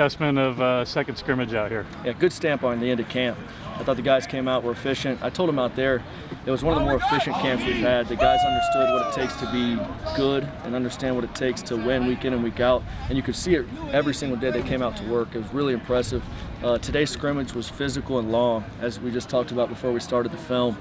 Assessment of second scrimmage out here. Yeah, good stamp on the end of camp. I thought the guys came out, were efficient. I told them out there it was one of the more efficient camps we've had. The guys understood what it takes to be good and understand what it takes to win week in and week out. And you could see it every single day they came out to work. It was really impressive. Today's scrimmage was physical and long, as we just talked about before we started the film.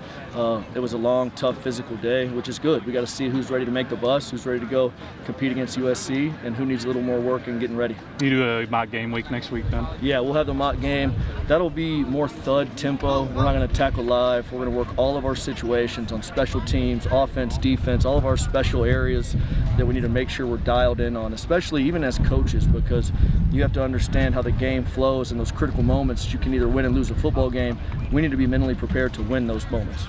It was a long, tough, physical day, which is good. We got to see who's ready to make the bus, who's ready to go compete against USC, and who needs a little more work and getting ready. You do a mock game week next week then? Yeah, we'll have the mock game. That'll be more thud tempo. We're not going to tackle live. We're going to work all of our situations on special teams, offense, defense, all of our special areas that we need to make sure we're dialed in on, especially even as coaches, because you have to understand how the game flows in those critical moments. You can either win and lose a football game. We need to be mentally prepared to win those moments.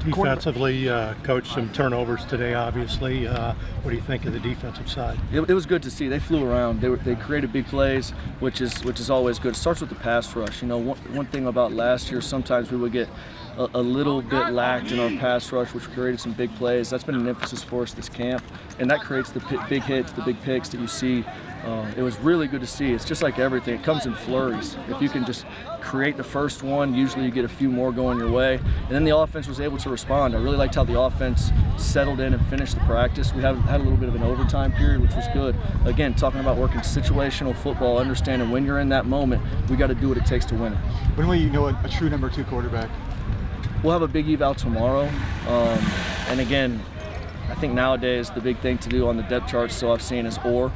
Defensively, coach, some turnovers today, obviously. What do you think of the defensive side? It was good to see. They flew around. They created big plays, which is always good. It starts with the pass rush. You know, one thing about last year, sometimes we would get a little bit lacked in our pass rush, which created some big plays. That's been an emphasis for us this camp, and that creates the big hits, the big picks that you see. It was really good to see. It's just like everything. It comes in flurries. If you can just create the first one, usually you get a few more going your way. And then the offense was able to respond. I really liked how the offense settled in and finished the practice. We had a little bit of an overtime period, which was good. Again, talking about working situational football, understanding when you're in that moment, we got to do what it takes to win it. When will you know a true number 2 quarterback? We'll have a big eval tomorrow. And again, I think nowadays the big thing to do on the depth chart, so I've seen, is or.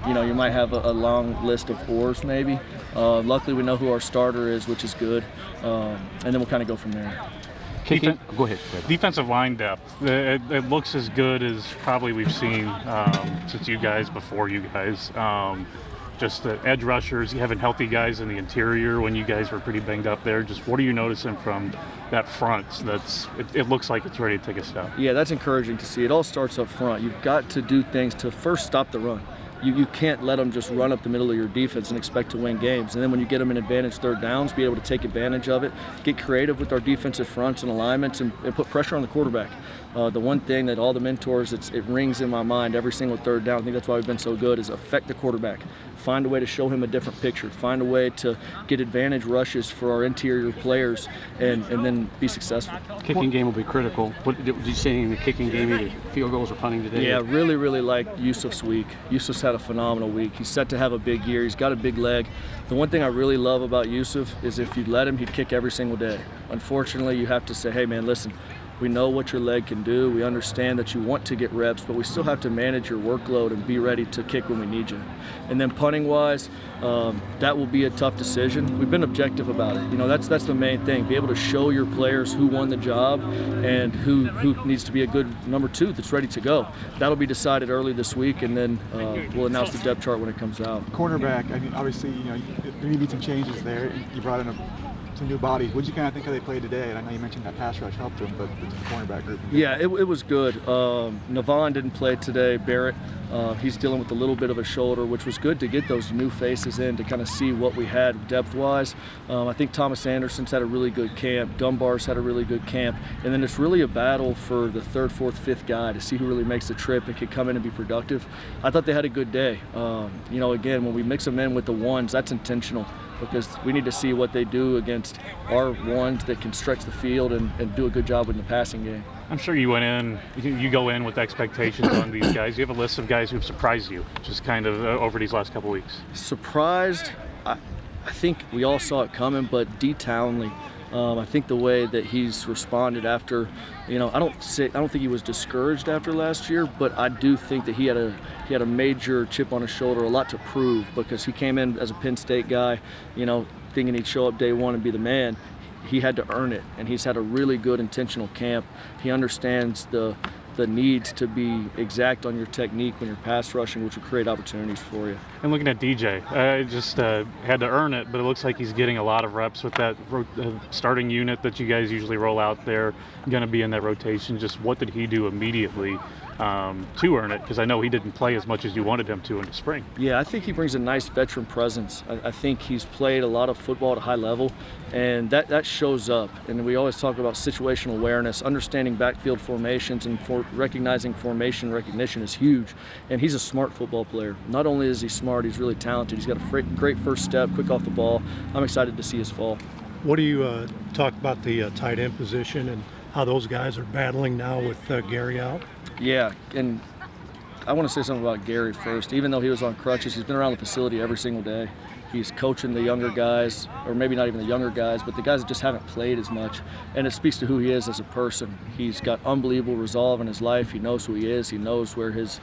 You know, you might have a long list of ors maybe. Luckily, we know who our starter is, which is good. And then we'll kind of go from there. Go ahead. Defensive line depth. It looks as good as probably we've seen since you guys, before you guys. Just the edge rushers, you having healthy guys in the interior when you guys were pretty banged up there. Just what are you noticing from that front? It looks like it's ready to take a step. Yeah, that's encouraging to see. It all starts up front. You've got to do things to first stop the run. You can't let them just run up the middle of your defense and expect to win games. And then when you get them in advantage third downs, be able to take advantage of it, get creative with our defensive fronts and alignments, and put pressure on the quarterback. The one thing that all the mentors, it rings in my mind every single third down, I think that's why we've been so good, is affect the quarterback. Find a way to show him a different picture. Find a way to get advantage rushes for our interior players and then be successful. Kicking game will be critical. What did you say in the kicking game, either field goals or punting today? Yeah, really like Yusuf's week. Yusuf's had a phenomenal week. He's set to have a big year. He's got a big leg. The one thing I really love about Yusuf is if you let him, he'd kick every single day. Unfortunately, you have to say, hey man, listen, we know what your leg can do. We understand that you want to get reps, but we still have to manage your workload and be ready to kick when we need you. And then punting-wise, that will be a tough decision. We've been objective about it. You know, that's the main thing. Be able to show your players who won the job and who needs to be a good number 2 that's ready to go. That'll be decided early this week, and then we'll announce the depth chart when it comes out. Cornerback, I mean, obviously, you know, there need to be some changes there. You brought in some new bodies. What did you kind of think how they played today? And I know you mentioned that pass rush helped them, but the cornerback group. Yeah, it was good. Navon didn't play today. Barrett, he's dealing with a little bit of a shoulder, which was good to get those new faces in to kind of see what we had depth-wise. I think Thomas Anderson's had a really good camp. Dunbar's had a really good camp. And then it's really a battle for the 3rd, 4th, 5th guy to see who really makes the trip and can come in and be productive. I thought they had a good day. You know, again, when we mix them in with the ones, that's intentional, because we need to see what they do against our ones that can stretch the field and do a good job in the passing game. I'm sure you go in with expectations on these guys. You have a list of guys who've surprised you, just kind of over these last couple weeks. Surprised? I think we all saw it coming, but D. Townley, I think the way that he's responded after, you know, I don't think he was discouraged after last year, but I do think that he had a major chip on his shoulder, a lot to prove, because he came in as a Penn State guy, you know, thinking he'd show up day one and be the man. He had to earn it, and he's had a really good intentional camp. He understands the need to be exact on your technique when you're pass rushing, which will create opportunities for you. And looking at DJ, I just had to earn it, but it looks like he's getting a lot of reps with that starting unit that you guys usually roll out there, going to be in that rotation. Just what did he do immediately to earn it? Because I know he didn't play as much as you wanted him to in the spring. Yeah, I think he brings a nice veteran presence. I think he's played a lot of football at a high level, and that shows up. And we always talk about situational awareness, understanding backfield formations, and recognizing formation recognition is huge. And he's a smart football player. Not only is he smart, he's really talented. He's got a great first step, quick off the ball. I'm excited to see his fall. What do you talk about the tight end position and how those guys are battling now with Gary out? Yeah, and I want to say something about Gary first. Even though he was on crutches, he's been around the facility every single day. He's coaching the younger guys, or maybe not even the younger guys, but the guys that just haven't played as much. And it speaks to who he is as a person. He's got unbelievable resolve in his life. He knows who he is. He knows where his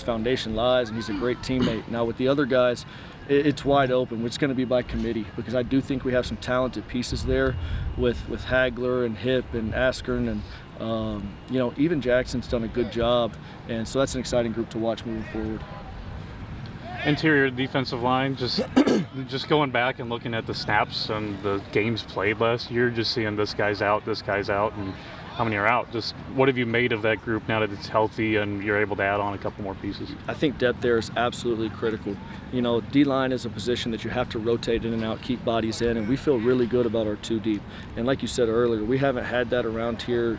foundation lies, and he's a great teammate. Now with the other guys, it's wide open. It's going to be by committee, because I do think we have some talented pieces there with Hagler and Hip and Askern, and even Jackson's done a good job, and so that's an exciting group to watch moving forward. Interior defensive line, just going back and looking at the snaps and the games played last year, just seeing this guy's out, and how many are out. Just what have you made of that group now that it's healthy and you're able to add on a couple more pieces? I think depth there is absolutely critical. D-line is a position that you have to rotate in and out, keep bodies in, and we feel really good about our 2 deep. And like you said earlier, we haven't had that around here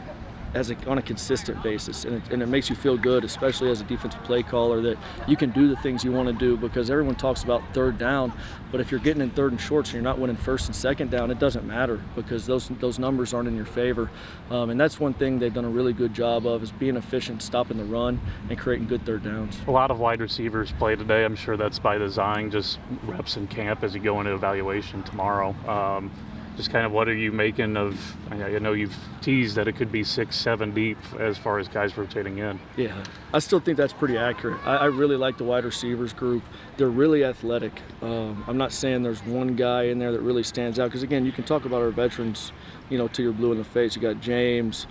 on a consistent basis, and it makes you feel good, especially as a defensive play caller, that you can do the things you want to do, because everyone talks about third down, but if you're getting in third and shorts and you're not winning first and second down, it doesn't matter, because those numbers aren't in your favor. And that's one thing they've done a really good job of, is being efficient, stopping the run, and creating good third downs. A lot of wide receivers play today. I'm sure that's by design, just reps in camp as you go into evaluation tomorrow. Just kind of what are you making of, I know you've teased that it could be 6, 7 deep as far as guys rotating in. Yeah, I still think that's pretty accurate. I really like the wide receivers group. They're really athletic. I'm not saying there's one guy in there that really stands out, because again, you can talk about our veterans, till you're blue in the face. You got James,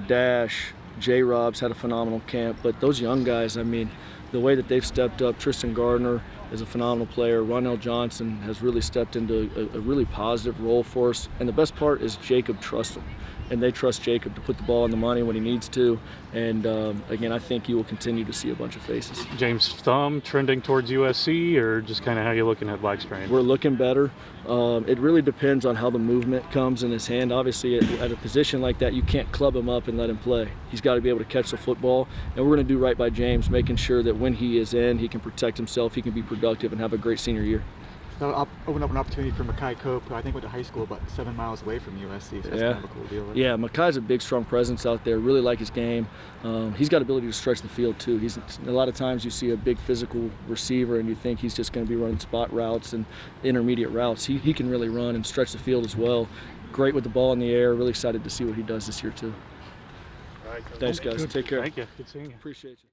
Dash, J-Rob's had a phenomenal camp, but those young guys, the way that they've stepped up, Tristan Gardner is a phenomenal player. Ronell Johnson has really stepped into a really positive role for us. And the best part is Jacob trusts them. And they trust Jacob to put the ball in the money when he needs to. And again, I think you will continue to see a bunch of faces. James Thumb trending towards USC, or just kind of how you looking at Blackstrain? We're looking better. It really depends on how the movement comes in his hand. Obviously, at a position like that, you can't club him up and let him play. He's got to be able to catch the football. And we're going to do right by James, making sure that when he is in, he can protect himself, he can be productive, and have a great senior year. That'll open up an opportunity for Makai Cope, who I think went to high school about 7 miles away from USC, so that's kind of a cool deal. Right? Yeah, Makai's a big, strong presence out there. Really like his game. He's got ability to stretch the field too. A lot of times you see a big physical receiver and you think he's just going to be running spot routes and intermediate routes. He can really run and stretch the field as well. Great with the ball in the air. Really excited to see what he does this year too. All right, Thanks, guys. Take care. Thank you. Good seeing you. Appreciate you.